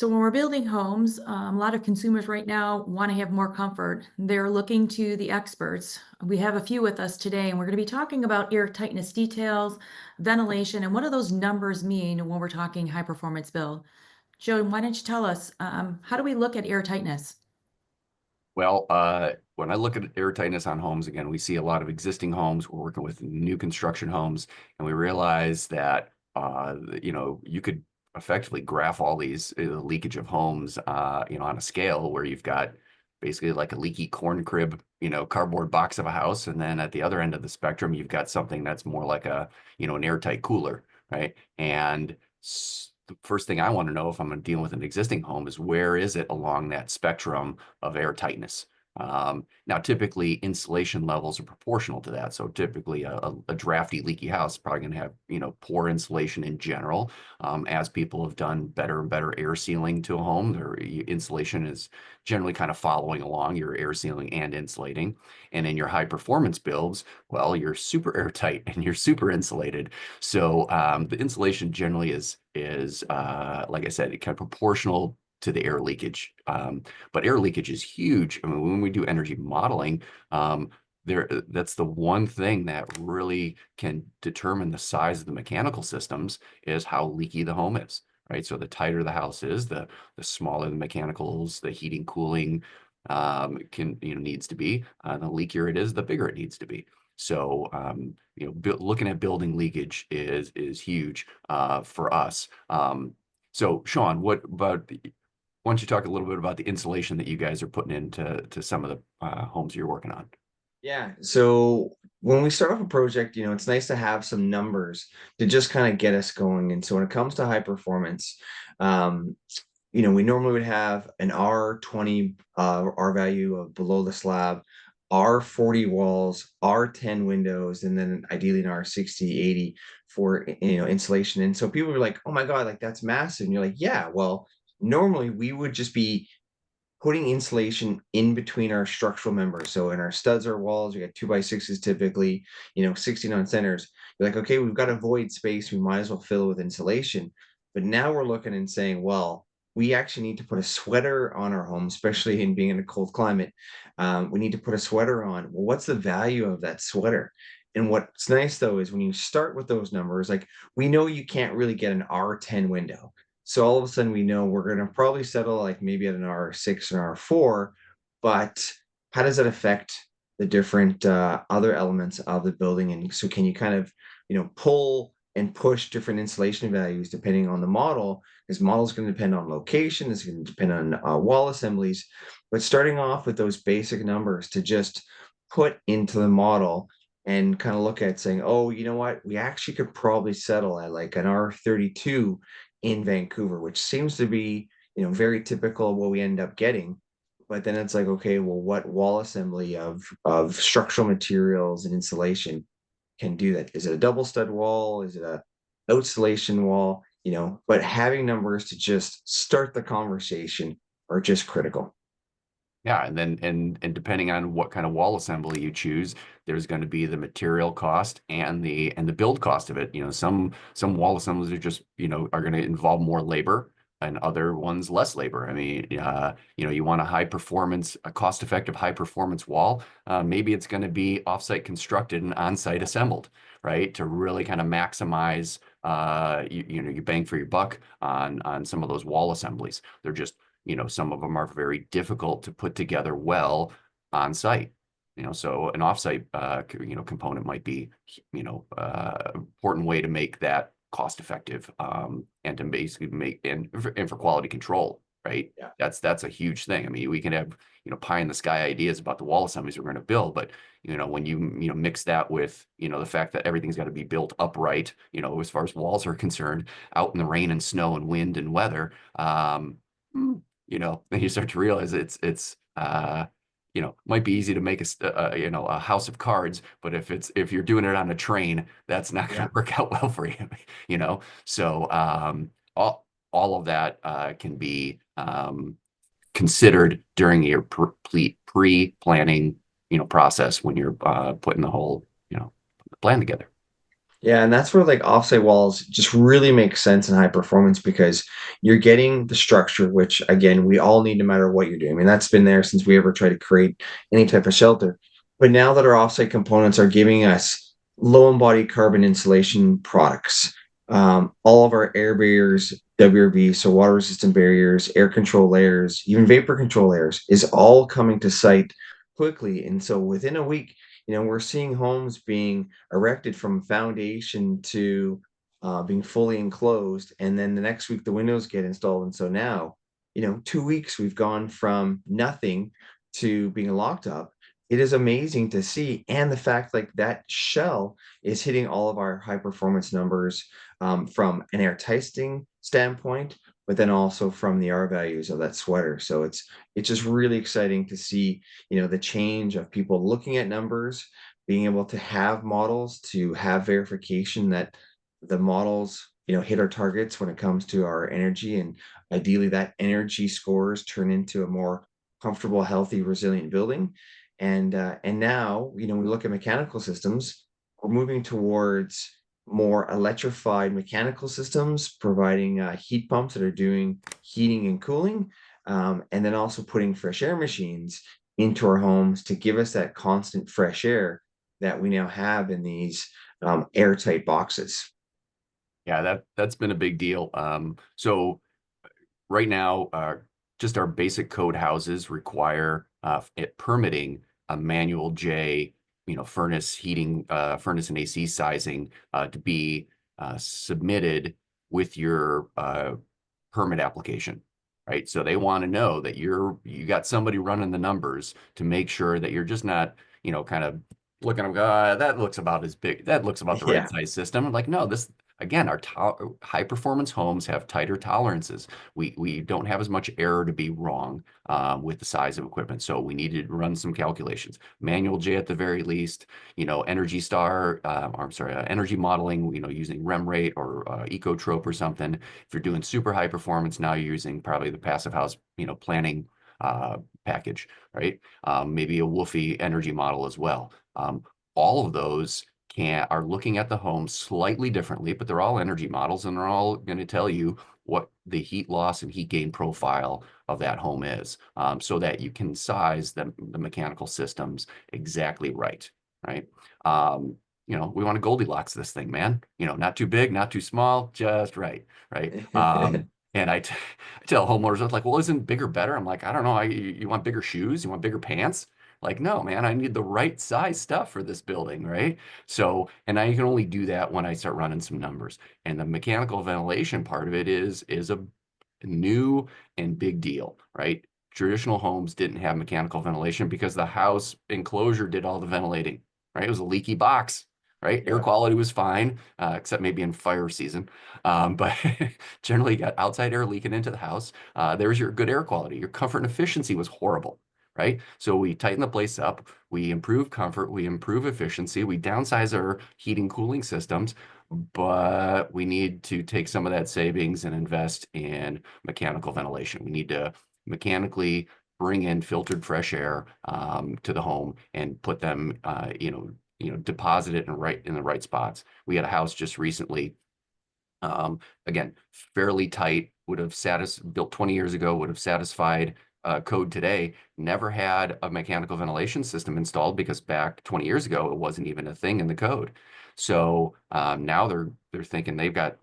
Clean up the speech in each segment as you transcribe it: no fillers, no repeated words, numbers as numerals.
So when we're building homes, a lot of consumers right now want to have more comfort. They're looking to the experts. We have a few with us today, and we're going to be talking about air tightness details, ventilation, and what do those numbers mean when we're talking high performance build. Joe, why don't you tell us, how do we look at air tightness? Well, when I look at air tightness on homes, again, we see a lot of existing homes. We're working with new construction homes, and we realize that you could effectively graph all these leakage of homes, on a scale where you've got basically like a leaky corn crib, cardboard box of a house, and then at the other end of the spectrum, you've got something that's more like an airtight cooler, right? And the first thing I want to know if I'm dealing with an existing home is where is it along that spectrum of air tightness. Now, typically insulation levels are proportional to that. So typically a drafty, leaky house is probably going to have, poor insulation in general. As people have done better and better air sealing to a home, their insulation is generally kind of following along your air sealing and insulating. And in your high performance builds, well, you're super airtight and you're super insulated. So the insulation generally is like I said, kind of proportional to the air leakage. But air leakage is huge. I mean, when we do energy modeling, that's the one thing that really can determine the size of the mechanical systems is how leaky the home is, right? So the tighter the house is, the smaller the mechanicals, the heating, cooling needs to be. The leakier it is, the bigger it needs to be. So looking at building leakage is huge for us. So Sean, why don't you talk a little bit about the insulation that you guys are putting into some of the homes you're working on? Yeah. So when we start off a project, it's nice to have some numbers to just kind of get us going. And so when it comes to high performance, um, we normally would have an R20 R value of below the slab, R40 walls, R10 windows, and then ideally an R60, 80 for insulation. And so people are like, oh my God, like that's massive. And you're like, yeah, well, normally we would just be putting insulation in between our structural members. So in our studs or walls, we got 2x6s typically, 69 centers. You're like, okay, we've got a void space. We might as well fill it with insulation. But now we're looking and saying, well, we actually need to put a sweater on our home, especially in being in a cold climate. We need to put a sweater on. Well, what's the value of that sweater? And what's nice though is when you start with those numbers, like we know you can't really get an R10 window. So all of a sudden we know we're going to probably settle like maybe at an R6 or R4, but how does that affect the different other elements of the building? And so can you kind of, pull and push different insulation values depending on the model? Because model is going to depend on location, it's going to depend on wall assemblies, but starting off with those basic numbers to just put into the model and kind of look at saying, oh, you know what, we actually could probably settle at like an R32 in Vancouver, which seems to be, very typical of what we end up getting. But then it's like, okay, well, what wall assembly of structural materials and insulation can do that? Is it a double stud wall? Is it a outstillation wall? But having numbers to just start the conversation are just critical. Yeah, and then and depending on what kind of wall assembly you choose, there's going to be the material cost and the build cost of it. Some wall assemblies are just, are going to involve more labor and other ones less labor. I mean, you want a high performance, a cost-effective high performance wall. Maybe it's going to be offsite constructed and on-site assembled, right? To really kind of maximize you bang for your buck on some of those wall assemblies. They're just some of them are very difficult to put together well on site. So an offsite, component might be, important way to make that cost effective, and to basically make and for quality control, right? Yeah. That's a huge thing. I mean, we can have, pie in the sky ideas about the wall assemblies we're going to build, but when you mix that with, the fact that everything's got to be built upright, as far as walls are concerned, out in the rain and snow and wind and weather, then you start to realize might be easy to make a house of cards, but if you're doing it on a train, that's not going Yeah. to work out well for you, So all of that can be considered during your pre-planning, process when you're putting the whole, plan together. Yeah, and that's where like offsite walls just really make sense in high performance because you're getting the structure, which again, we all need no matter what you're doing. I mean, that's been there since we ever try to create any type of shelter. But now that our offsite components are giving us low embodied carbon insulation products, all of our air barriers, WRB, so water resistant barriers, air control layers, even vapor control layers, is all coming to site quickly. And so within a week, we're seeing homes being erected from foundation to being fully enclosed. And then the next week, the windows get installed. And so now, 2 weeks, we've gone from nothing to being locked up. It is amazing to see. And the fact like that shell is hitting all of our high performance numbers from an air testing standpoint, but then also from the R values of that sweater. So it's just really exciting to see, the change of people looking at numbers, being able to have models, to have verification that the models, hit our targets when it comes to our energy, and ideally that energy scores turn into a more comfortable, healthy, resilient building. And now, we look at mechanical systems, we're moving towards more electrified mechanical systems, providing heat pumps that are doing heating and cooling, and then also putting fresh air machines into our homes to give us that constant fresh air that we now have in these airtight boxes. Yeah, that's been a big deal. So right now, just our basic code houses require it permitting a manual J, furnace heating, furnace and AC sizing to be submitted with your permit application, right? So they want to know that you got somebody running the numbers to make sure that you're just not, kind of looking at them, that looks about as big, that looks about the right Yeah. size system. I'm like, no, this again, our high performance homes have tighter tolerances. We don't have as much error to be wrong with the size of equipment. So we needed to run some calculations. Manual J at the very least, Energy Star, or I'm sorry, energy modeling, using REM rate or Ecotrope or something. If you're doing super high performance, now you're using probably the passive house, planning package, right? Maybe a Woofy energy model as well. All of those are looking at the home slightly differently, but they're all energy models and they're all going to tell you what the heat loss and heat gain profile of that home is, so that you can size the mechanical systems exactly right, right? We want to Goldilocks this thing, man. Not too big, not too small, just right, right? And I tell homeowners, I was like, well, isn't bigger better? I'm like, I don't know. You want bigger shoes? You want bigger pants? Like, no, man, I need the right size stuff for this building, right? So, and I can only do that when I start running some numbers. And the mechanical ventilation part of it is a new and big deal, right? Traditional homes didn't have mechanical ventilation because the house enclosure did all the ventilating, right? It was a leaky box, right? Air Yeah. quality was fine, except maybe in fire season. But generally, you got outside air leaking into the house. There's your good air quality. Your comfort and efficiency was horrible, right? So we tighten the place up, we improve comfort, we improve efficiency, we downsize our heating cooling systems, but we need to take some of that savings and invest in mechanical ventilation. We need to mechanically bring in filtered fresh air to the home and put them, deposit it in the right spots. We had a house just recently, again, fairly tight, would have built 20 years ago, would have satisfied code today, never had a mechanical ventilation system installed because back 20 years ago, it wasn't even a thing in the code. So now they're thinking they've got,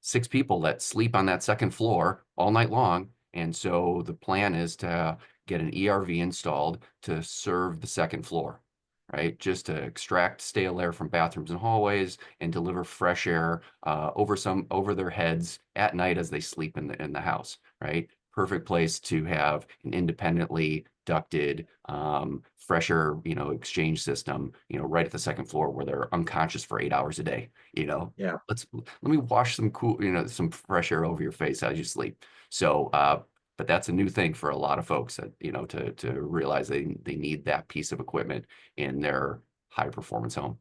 6 people that sleep on that second floor all night long. And so the plan is to get an ERV installed to serve the second floor, right? Just to extract stale air from bathrooms and hallways and deliver fresh air over their heads at night as they sleep in the house, right? Perfect place to have an independently ducted fresh air, exchange system, right at the second floor where they're unconscious for 8 hours a day. Yeah. Let me wash some cool, some fresh air over your face as you sleep. So, but that's a new thing for a lot of folks that, to realize they need that piece of equipment in their high performance home.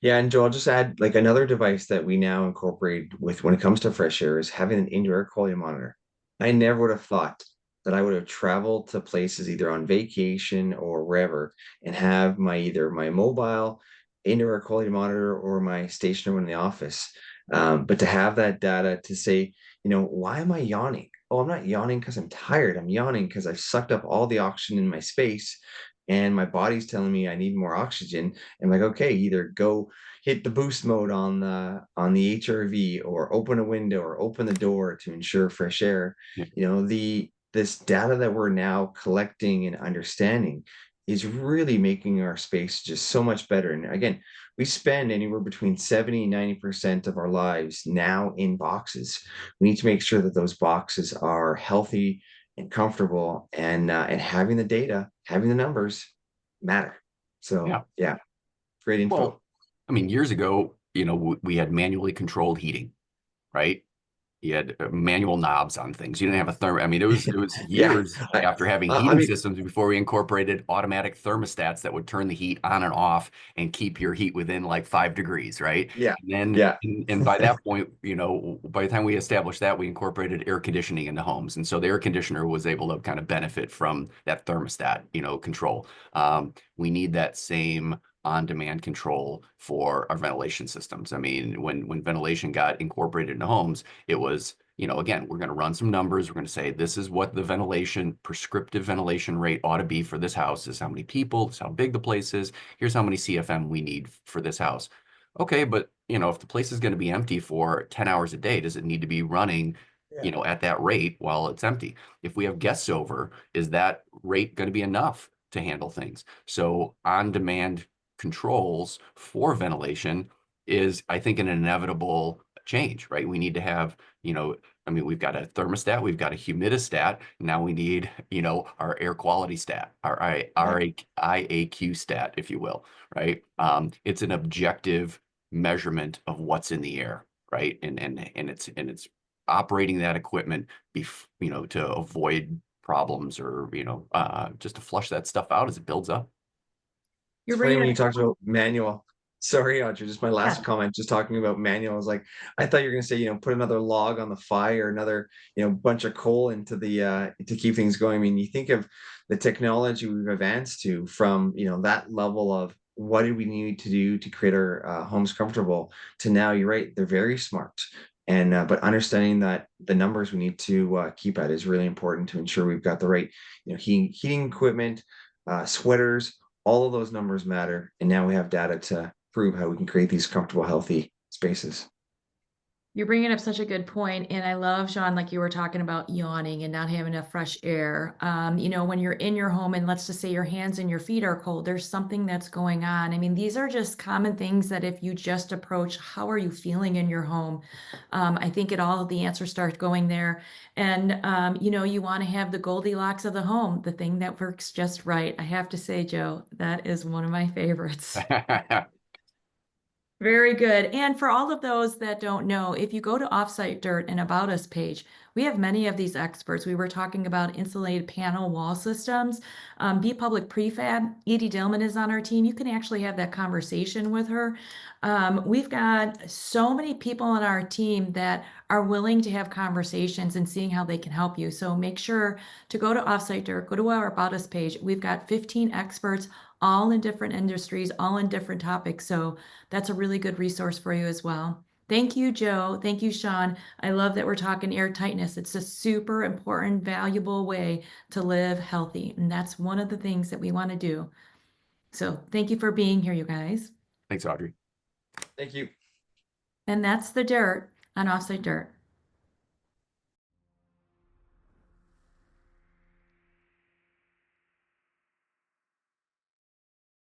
Yeah, and Joe, I'll just add like another device that we now incorporate with when it comes to fresh air is having an indoor air quality monitor. I never would have thought that I would have traveled to places either on vacation or wherever and have my either my mobile indoor air quality monitor or my stationary one in the office. But to have that data to say, why am I yawning? Oh, I'm not yawning because I'm tired. I'm yawning because I've sucked up all the oxygen in my space and my body's telling me I need more oxygen. I'm like, okay, either go hit the boost mode on the HRV, or open a window or open the door to ensure fresh air. Yeah. This data that we're now collecting and understanding is really making our space just so much better. And again, we spend anywhere between 70 and 90% of our lives now in boxes. We need to make sure that those boxes are healthy and comfortable, and having the data, having the numbers matter. So yeah, great info. Well, I mean, years ago, we had manually controlled heating, right? You had manual knobs on things. You didn't have a therm. I mean, it was Yeah, years after having I heating mean, systems before we incorporated automatic thermostats that would turn the heat on and off and keep your heat within like 5 degrees, right? yeah, And then, yeah, and by that point, by the time we established that, we incorporated air conditioning into homes, and so the air conditioner was able to kind of benefit from that thermostat, control. We need that same on-demand control for our ventilation systems. I mean, when ventilation got incorporated into homes, it was, again, we're going to run some numbers. We're going to say, this is what the prescriptive ventilation rate ought to be for this house. This is how many people, this is how big the place is. Here's how many CFM we need for this house. Okay, but, if the place is going to be empty for 10 hours a day, does it need to be running, yeah. at that rate while it's empty? If we have guests over, is that rate going to be enough to handle things? So on-demand controls for ventilation is, I think, an inevitable change, right? We need to have, I mean, we've got a thermostat, we've got a humidistat. Now we need, our air quality stat, our IAQ stat, if you will, right? It's an objective measurement of what's in the air, right? And it's operating that equipment, to avoid problems, or just to flush that stuff out as it builds up. It's You're funny bringing when up, you talked about manual. Sorry, Audrey, just my last yeah. comment, just talking about manual. I was like, I thought you were gonna say, put another log on the fire, another, bunch of coal into the to keep things going. I mean, you think of the technology we've advanced to from, that level of what did we need to do to create our homes comfortable, to now, you're right, they're very smart. And but understanding that the numbers we need to keep at is really important to ensure we've got the right, heating equipment, sweaters, all of those numbers matter. And now we have data to prove how we can create these comfortable, healthy spaces. You're bringing up such a good point, and I love, Sean, like you were talking about yawning and not having enough fresh air. When you're in your home and let's just say your hands and your feet are cold, there's something that's going on. I mean, these are just common things that if you just approach, how are you feeling in your home? I think the answers start going there. And, you want to have the Goldilocks of the home, the thing that works just right. I have to say, Joe, that is one of my favorites. Very good. And for all of those that don't know, if you go to Offsite Dirt and About Us page, we have many of these experts. We were talking about insulated panel wall systems. Be Public Prefab, Edie Dillman is on our team. You can actually have that conversation with her. We've got so many people on our team that are willing to have conversations and seeing how they can help you. So make sure to go to Offsite Dirt, go to our About Us page. We've got 15 experts, all in different industries, all in different topics. So that's a really good resource for you as well. Thank you, Joe. Thank you, Sean. I love that we're talking air tightness. It's a super important, valuable way to live healthy. And that's one of the things that we want to do. So thank you for being here, you guys. Thanks, Audrey. Thank you. And that's the dirt on Offsite Dirt.